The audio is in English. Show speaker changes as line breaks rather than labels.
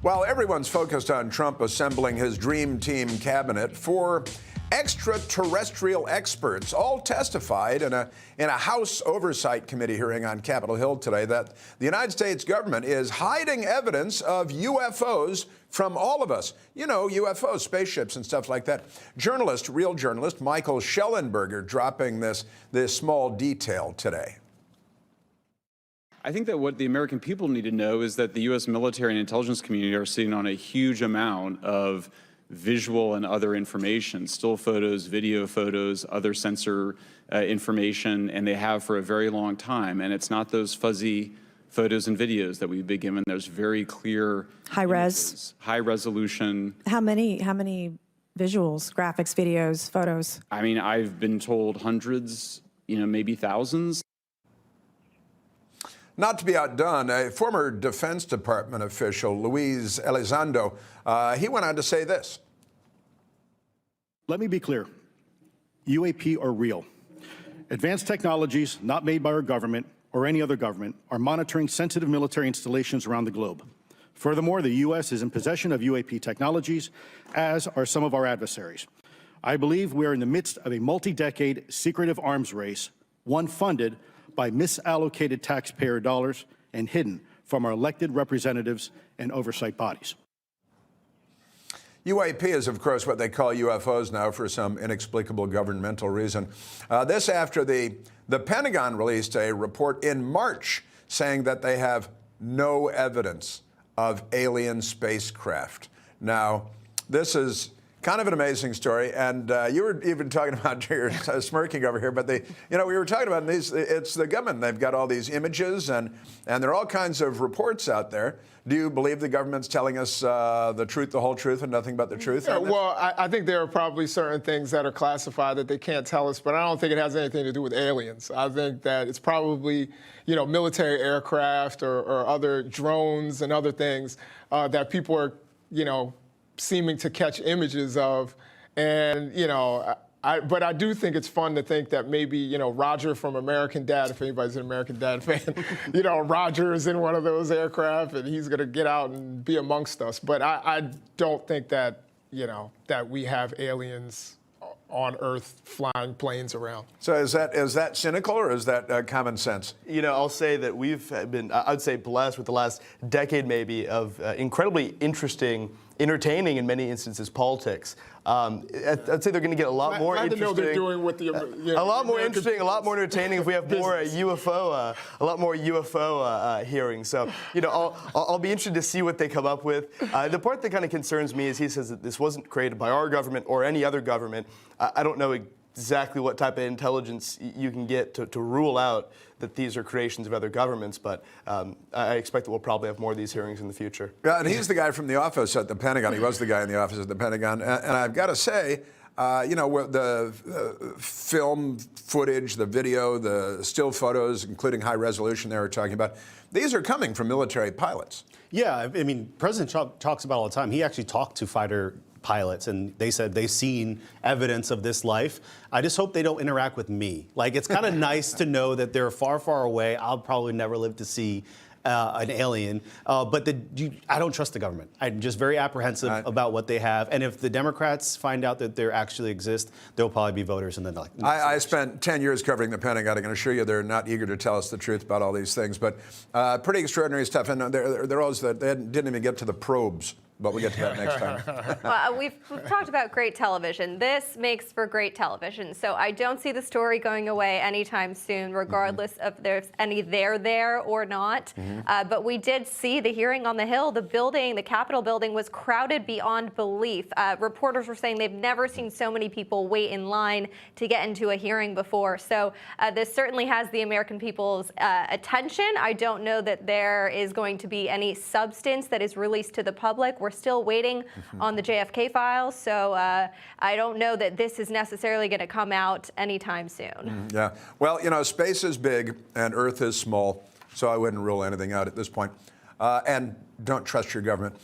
While everyone's focused on Trump assembling his dream team cabinet, four extraterrestrial experts all testified in a House Oversight Committee hearing on Capitol Hill today that the United States government is hiding evidence of UFOs from all of us. You know, UFOs, spaceships and stuff like that. Real journalist Michael Schellenberger dropping this small detail today.
I think that what the American people need to know is that the U.S. military and intelligence community are sitting on a huge amount of visual and other information, still photos, video photos, other sensor information, and they have for a very long time. And it's not those fuzzy photos and videos that we've been given. There's very clear
high
resolution.
How many visuals, graphics, videos, photos?
I mean, I've been told hundreds, maybe thousands.
Not to be outdone, a former Defense Department official, Luis Elizondo, he went on to say this.
Let me be clear. UAP are real. Advanced technologies not made by our government or any other government are monitoring sensitive military installations around the globe. Furthermore, the U.S. is in possession of UAP technologies, as are some of our adversaries. I believe we are in the midst of a multi-decade secretive arms race, one funded by misallocated taxpayer dollars and hidden from our elected representatives and oversight bodies.
UAP is, of course, what they call UFOs now for some inexplicable governmental reason. This after the Pentagon released a report in March saying that they have no evidence of alien spacecraft. Now, this is kind of an amazing story, and you were even talking about, you're smirking over here, but we were talking about these. It's the government. They've got all these images, and there are all kinds of reports out there. Do you believe the government's telling us the truth, the whole truth, and nothing but the truth?
Yeah, well, I think there are probably certain things that are classified that they can't tell us, but I don't think it has anything to do with aliens. I think that it's probably, military aircraft or other drones and other things that people are, seeming to catch images of. And, but I do think it's fun to think that maybe, Roger from American Dad, if anybody's an American Dad fan, Roger is in one of those aircraft and he's going to get out and be amongst us. But I don't think that, that we have aliens on Earth flying planes around.
So is that cynical or is that common sense?
I'll say that we've been, I'd say, blessed with the last decade maybe of incredibly interesting, entertaining in many instances politics. I'd say they're going to get a lot more interesting.
They're doing with the,
a lot more interesting, a lot more entertaining if we have more UFO, a lot more UFO hearings. So, I'll be interested to see what they come up with. The part that kind of concerns me is he says that this wasn't created by our government or any other government. I don't know exactly what type of intelligence you can get to rule out that these are creations of other governments, but I expect that we'll probably have more of these hearings in the future.
Yeah, and he's the guy from the office at the Pentagon. He was the guy in the office at the Pentagon. And I've got to say, the film footage, the video, the still photos, including high resolution they were talking about, these are coming from military pilots.
Yeah, I mean, President Trump talks about it all the time. He actually talked to fighter pilots, and they said they've seen evidence of this life. I just hope they don't interact with me. Like, it's kind of nice to know that they're far, far away. I'll probably never live to see an alien, but I don't trust the government. I'm just very apprehensive about what they have. And if the Democrats find out that they actually exist, they'll probably be voters. And then
I spent 10 years covering the Pentagon. I can assure you they're not eager to tell us the truth about all these things. But pretty extraordinary stuff. And they're always they didn't even get to the probes. But we'll get to that next time.
Well, we've talked about great television. This makes for great television. So I don't see the story going away anytime soon, regardless of if there's any there or not. But we did see the hearing on the Hill. The building, the Capitol building, was crowded beyond belief. Reporters were saying they've never seen so many people wait in line to get into a hearing before. So this certainly has the American people's attention. I don't know that there is going to be any substance that is released to the public. We're still waiting on the JFK files, so I don't know that this is necessarily going to come out anytime soon.
Yeah. Well, space is big and Earth is small, so I wouldn't rule anything out at this point. And don't trust your government.